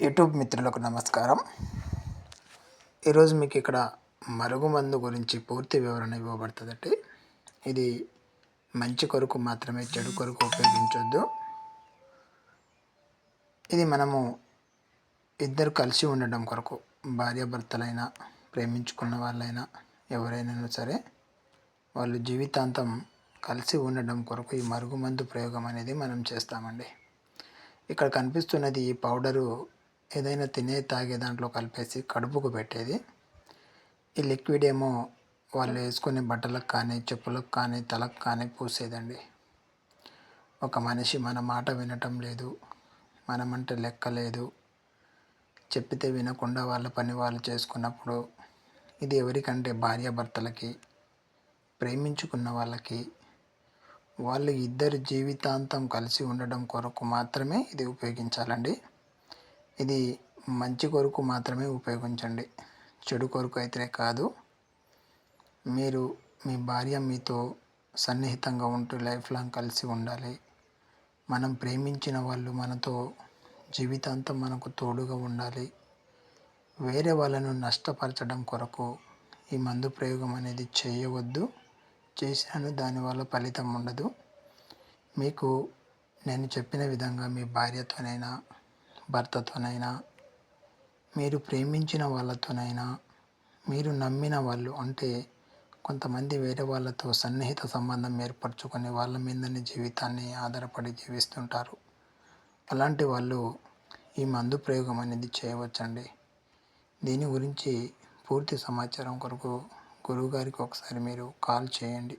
YouTube మిత్రులకు నమస్కారం. ఈరోజు మీకు ఇక్కడ మరుగుమందు గురించి పూర్తి వివరణ ఇవ్వబడుతుందండి. ఇది మంచి కొరకు మాత్రమే, చెడు కొరకు ఉపయోగించొద్దు. ఇది మనము ఇద్దరు కలిసి ఉండడం కొరకు, భార్యాభర్తలైనా, ప్రేమించుకున్న వాళ్ళైనా, ఎవరైనా సరే వాళ్ళు జీవితాంతం కలిసి ఉండడం కొరకు ఈ మరుగుమందు ప్రయోగం అనేది మనం చేస్తామండి. ఇక్కడ కనిపిస్తున్నది ఈ పౌడరు ఏదైనా తినే తాగే దాంట్లో కలిపేసి కడుపుకు పెట్టేది. ఈ లిక్విడ్ ఏమో వాళ్ళు వేసుకునే బట్టలకు కానీ, చెప్పులకు కానీ, తలకు కానీ పూసేదండి. ఒక మనిషి మన మాట వినటం లేదు, మనమంటే లెక్క లేదు, చెప్పితే వినకుండా వాళ్ళ పని వాళ్ళు చేసుకున్నప్పుడు ఇది ఎవరికంటే భార్యాభర్తలకి, ప్రేమించుకున్న వాళ్ళకి, వాళ్ళు ఇద్దరు జీవితాంతం కలిసి ఉండడం కొరకు మాత్రమే ఇది ఉపయోగించాలండి. ఇది మంచి కొరకు మాత్రమే ఉపయోగించండి, చెడు కొరకు అయితే కాదు. మీరు మీ భార్య మీతో సన్నిహితంగా ఉంటూ లైఫ్ లాంగ్ కలిసి ఉండాలి. మనం ప్రేమించిన వాళ్ళు మనతో జీవితాంతం మనకు తోడుగా ఉండాలి. వేరే వాళ్ళను నష్టపరచడం కొరకు ఈ మందు ప్రయోగం అనేది చేయవద్దు. చేసినాను దానివల్ల ఫలితం ఉండదు. మీకు నేను చెప్పిన విధంగా మీ భార్యతోనైనా, భర్తతోనైనా, మీరు ప్రేమించిన వాళ్ళతోనైనా, మీరు నమ్మిన వాళ్ళు అంటే కొంతమంది వేరే వాళ్ళతో సన్నిహిత సంబంధం ఏర్పరచుకొని వాళ్ళ మీదనే జీవితాన్ని ఆధారపడి జీవిస్తుంటారు. అలాంటి వాళ్ళు ఈ మందు ప్రయోగం అనేది చేయవచ్చండి. దీని గురించి పూర్తి సమాచారం కొరకు గురువుగారికి ఒకసారి మీరు కాల్ చేయండి.